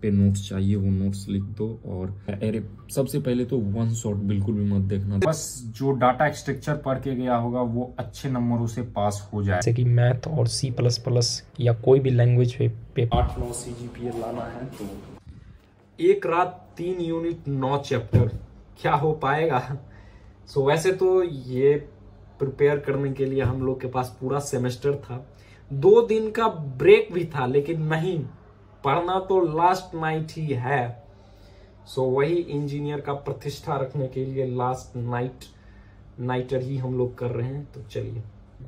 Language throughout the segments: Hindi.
पे नोट्स चाहिए वो नोट्स लिख दो। और अरे सबसे पहले तो वन शॉट बिल्कुल भी मत देखना, बस जो डाटा स्ट्रक्चर पढ़ के गया होगा वो अच्छे नंबरों से पास हो जाए। जैसे कि मैथ और C++ या कोई भी लैंग्वेज पे 8-9 CGPA लाना है तो एक रात 3 यूनिट 9 चैप्टर क्या हो पाएगा। सो वैसे तो ये प्रिपेयर करने के लिए हम लोग के पास पूरा सेमेस्टर था, 2 दिन का ब्रेक भी था, लेकिन नहीं, पढ़ना तो लास्ट नाइट ही है। सो वही इंजीनियर का प्रतिष्ठा रखने के लिए लास्ट नाइटर ही हम लोग कर रहे हैं। तो चलिए,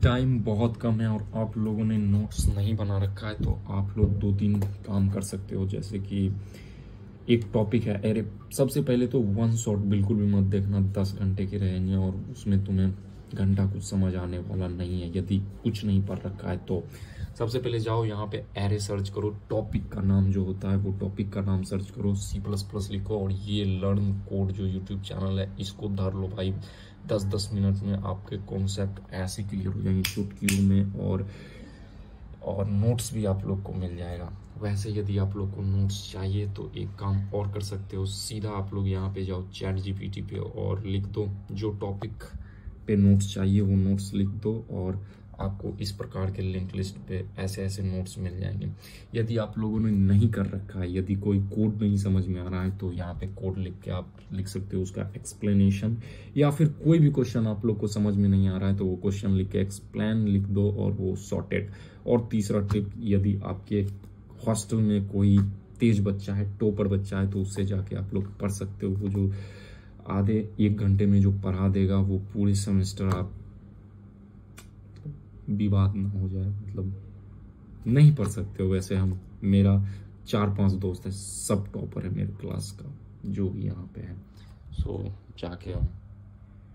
टाइम बहुत कम है और आप लोगों ने नोट्स नहीं बना रखा है तो आप लोग 2-3 काम कर सकते हो। जैसे कि एक टॉपिक है, अरे सबसे पहले तो वन शॉट बिल्कुल भी मत देखना, 10 घंटे के रहेंगे और उसमें तुम्हें घंटा कुछ समझ आने वाला नहीं है यदि कुछ नहीं पढ़ रखा है। तो सबसे पहले जाओ यहाँ पे एरे सर्च करो, टॉपिक का नाम जो होता है वो टॉपिक का नाम सर्च करो, C++ लिखो और ये लर्न कोड जो यूट्यूब चैनल है इसको धर लो भाई। 10-10 मिनट में आपके कॉन्सेप्ट ऐसे क्लियर हो जाएंगे चुटकियों में, और नोट्स भी आप लोग को मिल जाएगा। वैसे यदि आप लोग को नोट्स चाहिए तो एक काम और कर सकते हो, सीधा आप लोग यहाँ पे जाओ ChatGPT पे और लिख दो जो टॉपिक पे नोट्स चाहिए वो नोट्स लिख दो और आपको इस प्रकार के लिंक लिस्ट पे ऐसे ऐसे नोट्स मिल जाएंगे। यदि आप लोगों ने नहीं कर रखा है, यदि कोई कोड नहीं समझ में आ रहा है तो यहाँ पे कोड लिख के आप लिख सकते हो उसका एक्सप्लेनेशन, या फिर कोई भी क्वेश्चन आप लोग को समझ में नहीं आ रहा है तो वो क्वेश्चन लिख के एक्सप्लेन लिख दो और वो सॉर्टेड। और तीसरा टिप, यदि आपके हॉस्टल में कोई तेज बच्चा है, टॉपर बच्चा है, तो उससे जाके आप लोग पढ़ सकते हो। वो जो आधे 1 घंटे में जो पढ़ा देगा वो पूरे सेमेस्टर आप विवाद ना हो जाए, मतलब नहीं पढ़ सकते हो। वैसे मेरा 4-5 दोस्त है, सब टॉपर है मेरे क्लास का जो भी यहाँ पे है, सो जाके हम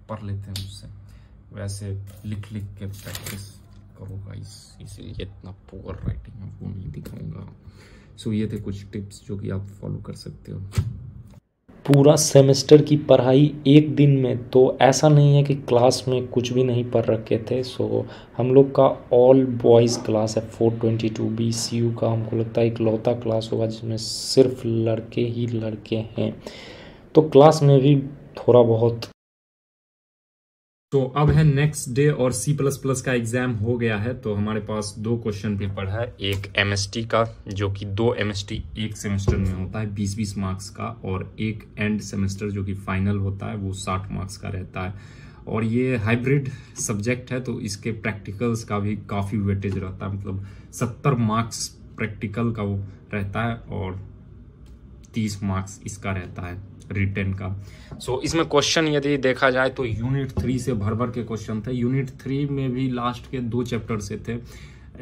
पढ़ लेते हैं उससे। वैसे लिख के प्रैक्टिस करो गाइस, इसीलिए इतना पुअर राइटिंग है वो नहीं दिखाऊंगा। सो ये थे कुछ टिप्स जो कि आप फॉलो कर सकते हो। पूरा सेमेस्टर की पढ़ाई एक दिन में, तो ऐसा नहीं है कि क्लास में कुछ भी नहीं पढ़ रखे थे। सो हम लोग का ऑल बॉयज़ क्लास है, 422 BCU का हमको लगता है इकलौता क्लास होगा जिसमें सिर्फ लड़के ही लड़के हैं, तो क्लास में भी थोड़ा बहुत। तो अब है नेक्स्ट डे और C++ का एग्जाम हो गया है, तो हमारे पास 2 क्वेश्चन पेपर है, एक MST का जो कि 2 MST एक सेमेस्टर में होता है 20-20 मार्क्स का, और एक एंड सेमेस्टर जो कि फाइनल होता है वो 60 मार्क्स का रहता है। और ये हाइब्रिड सब्जेक्ट है तो इसके प्रैक्टिकल्स का भी काफ़ी वेटेज रहता है, मतलब 70 मार्क्स प्रैक्टिकल का वो रहता है और 30 मार्क्स इसका रहता है रिटन का। सो इसमें क्वेश्चन यदि देखा जाए तो यूनिट 3 से भर के क्वेश्चन थे। यूनिट 3 में भी लास्ट के 2 चैप्टर से थे,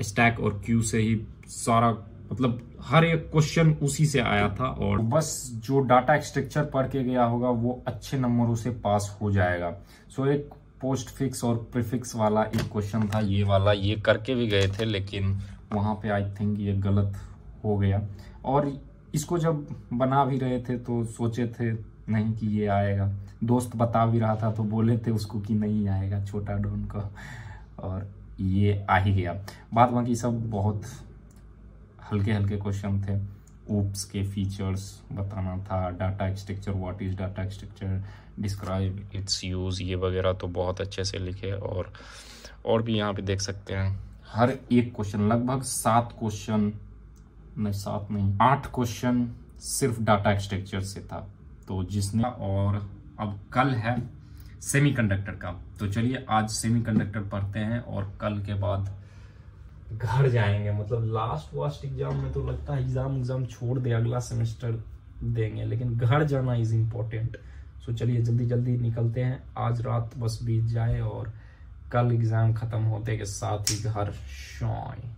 स्टैक और क्यू से ही सारा, मतलब हर एक क्वेश्चन उसी से आया था। और बस जो डाटा स्ट्रक्चर पढ़ के गया होगा वो अच्छे नंबरों से पास हो जाएगा। सो एक पोस्ट फिक्स और प्रीफिक्स वाला एक क्वेश्चन था, ये वाला ये करके भी गए थे लेकिन वहां पे आई थिंक ये गलत हो गया। और इसको जब बना भी रहे थे तो सोचे थे नहीं कि ये आएगा, दोस्त बता भी रहा था तो बोले थे उसको कि नहीं आएगा छोटा डॉन का, और ये आ ही गया। बाद बाकी सब बहुत हल्के क्वेश्चन थे। ऊप्स के फीचर्स बताना था, data structure, what is data structure, describe it's use, ये वगैरह तो बहुत अच्छे से लिखे। और भी यहाँ पे देख सकते हैं हर एक क्वेश्चन, लगभग 7 क्वेश्चन, नहीं 7 नहीं 8 क्वेश्चन सिर्फ डाटा स्ट्रक्चर से था। तो जिसने, और अब कल है सेमीकंडक्टर का, तो चलिए आज सेमीकंडक्टर पढ़ते हैं और कल के बाद घर जाएंगे। मतलब लास्ट एग्जाम में तो लगता है एग्जाम छोड़ दे, अगला सेमेस्टर देंगे, लेकिन घर जाना इज इम्पोर्टेंट। सो चलिए जल्दी निकलते हैं, आज रात बस बीत जाए और कल एग्जाम खत्म होते के साथ ही घर शॉय।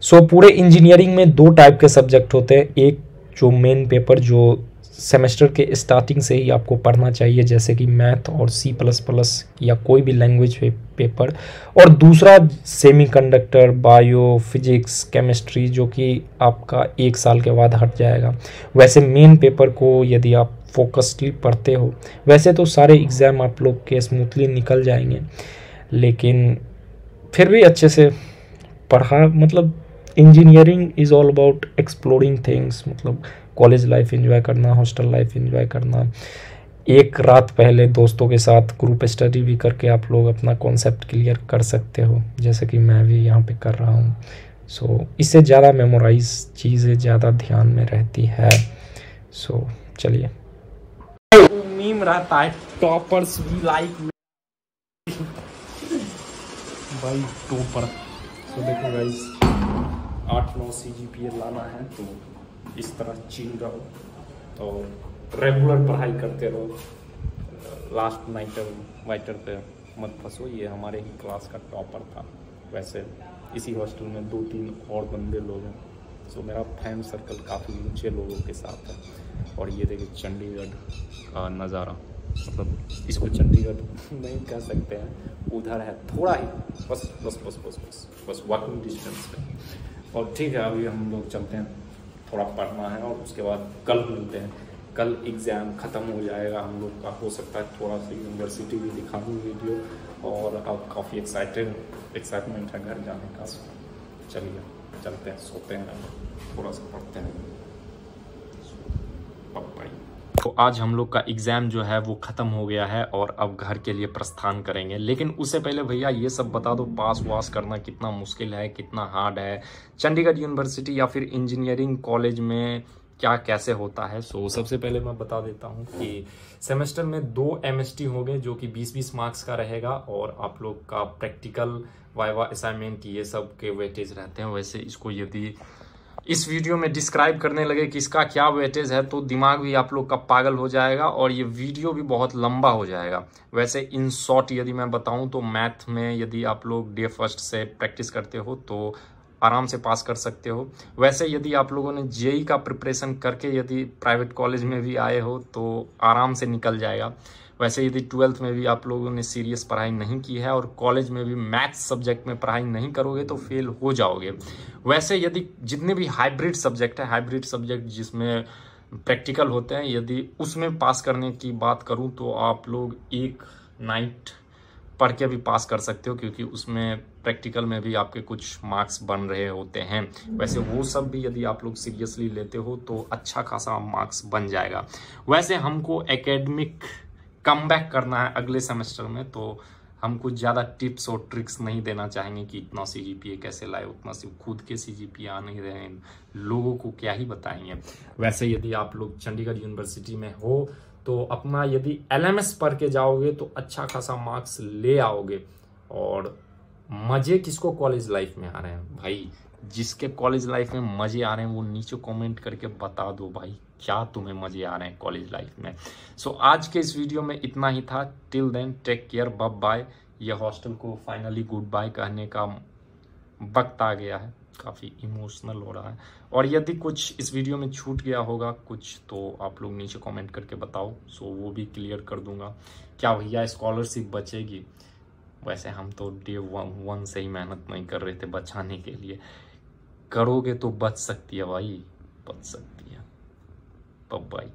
सो पूरे इंजीनियरिंग में 2 टाइप के सब्जेक्ट होते हैं, एक जो मेन पेपर जो सेमेस्टर के स्टार्टिंग से ही आपको पढ़ना चाहिए जैसे कि मैथ और C++ या कोई भी लैंग्वेज पेपर, और दूसरा सेमीकंडक्टर, बायो, फिजिक्स, केमिस्ट्री जो कि आपका 1 साल के बाद हट जाएगा। वैसे मेन पेपर को यदि आप फोकसली पढ़ते हो, वैसे तो सारे एग्ज़ाम आप लोग के स्मूथली निकल जाएंगे, लेकिन फिर भी अच्छे से पढ़ा, मतलब engineering is all about exploring things, मतलब कॉलेज लाइफ एंजॉय करना, हॉस्टल लाइफ एंजॉय करना, एक रात पहले दोस्तों के साथ ग्रुप स्टडी भी करके आप लोग अपना कॉन्सेप्ट क्लियर कर सकते हो, जैसे कि मैं भी यहाँ पे कर रहा हूँ। सो इससे ज़्यादा मेमोराइज चीज़ें ज़्यादा ध्यान में रहती है। सो चलिए, मीम रहता है टॉपर्स भी लाइक भाई टॉपर। तो देखो गाइस, 8-9 CGPA लाना है तो इस तरह चिल रहो और रेगुलर पढ़ाई करते रहो, लास्ट वाइटर पे मत फंसो। ये हमारे ही क्लास का टॉपर था, वैसे इसी हॉस्टल में 2-3 और बंदे लोग हैं। सो मेरा फैन सर्कल काफ़ी ऊंचे लोगों के साथ है। और ये देखिए चंडीगढ़ का नज़ारा, मतलब इसको चंडीगढ़ नहीं कह सकते हैं, उधर है थोड़ा ही, बस बस बस बस बस बस वॉकिंग डिस्टेंस पे। और ठीक है, अभी हम लोग चलते हैं, थोड़ा पढ़ना है और उसके बाद कल मिलते हैं। कल एग्ज़ाम ख़त्म हो जाएगा हम लोग का, हो सकता है थोड़ा सा यूनिवर्सिटी भी दिखा दूँ वीडियो। और अब काफ़ी एक्साइटमेंट है घर जाने का। चलिए चलते हैं, सोते हैं, थोड़ा सा पढ़ते हैं। तो आज हम लोग का एग्ज़ाम जो है वो ख़त्म हो गया है और अब घर के लिए प्रस्थान करेंगे। लेकिन उससे पहले भैया ये सब बता दो, पास वास करना कितना मुश्किल है, कितना हार्ड है, चंडीगढ़ यूनिवर्सिटी या फिर इंजीनियरिंग कॉलेज में क्या कैसे होता है। सो सबसे पहले मैं बता देता हूँ कि सेमेस्टर में 2 MST होंगे जो कि 20-20 मार्क्स का रहेगा। और आप लोग का प्रैक्टिकल, वाइवा, असाइनमेंट ये सब के वेटेज रहते हैं। वैसे इसको यदि इस वीडियो में डिस्क्राइब करने लगे कि इसका क्या वेटेज है तो दिमाग भी आप लोग का पागल हो जाएगा और ये वीडियो भी बहुत लंबा हो जाएगा। वैसे इन शॉर्ट यदि मैं बताऊं तो मैथ में यदि आप लोग डे फर्स्ट से प्रैक्टिस करते हो तो आराम से पास कर सकते हो। वैसे यदि आप लोगों ने जेई का प्रिपरेशन करके यदि प्राइवेट कॉलेज में भी आए हो तो आराम से निकल जाएगा। वैसे यदि 12th में भी आप लोगों ने सीरियस पढ़ाई नहीं की है और कॉलेज में भी मैथ्स सब्जेक्ट में पढ़ाई नहीं करोगे तो फेल हो जाओगे। वैसे यदि जितने भी हाइब्रिड सब्जेक्ट है, हाइब्रिड सब्जेक्ट जिसमें प्रैक्टिकल होते हैं, यदि उसमें पास करने की बात करूं तो आप लोग एक नाइट पढ़ के भी पास कर सकते हो, क्योंकि उसमें प्रैक्टिकल में भी आपके कुछ मार्क्स बन रहे होते हैं। वैसे वो सब भी यदि आप लोग सीरियसली लेते हो तो अच्छा खासा मार्क्स बन जाएगा। वैसे हमको एकेडमिक कमबैक करना है अगले सेमेस्टर में, तो हम कुछ ज़्यादा टिप्स और ट्रिक्स नहीं देना चाहेंगे कि इतना CGPA कैसे लाए, उतना सिर्फ खुद के CGPA आ नहीं रहे हैं, लोगों को क्या ही बताएंगे। वैसे यदि आप लोग चंडीगढ़ यूनिवर्सिटी में हो तो अपना यदि LMS पढ़ के जाओगे तो अच्छा खासा मार्क्स ले आओगे। और मज़े किसको कॉलेज लाइफ में आ रहे हैं भाई, जिसके कॉलेज लाइफ में मज़े आ रहे हैं वो नीचे कमेंट करके बता दो भाई, क्या तुम्हें मज़े आ रहे हैं कॉलेज लाइफ में। सो आज के इस वीडियो में इतना ही था। Till then take care, bye bye. ये हॉस्टल को फाइनली गुड बाय कहने का वक्त आ गया है, काफ़ी इमोशनल हो रहा है। और यदि कुछ इस वीडियो में छूट गया होगा कुछ तो आप लोग नीचे कमेंट करके बताओ, सो वो भी क्लियर कर दूंगा। क्या भैया स्कॉलरशिप बचेगी? वैसे हम तो डे 1 से ही मेहनत नहीं कर रहे थे बचाने के लिए, करोगे तो बच सकती है भाई, बच सकती है। Bye bye.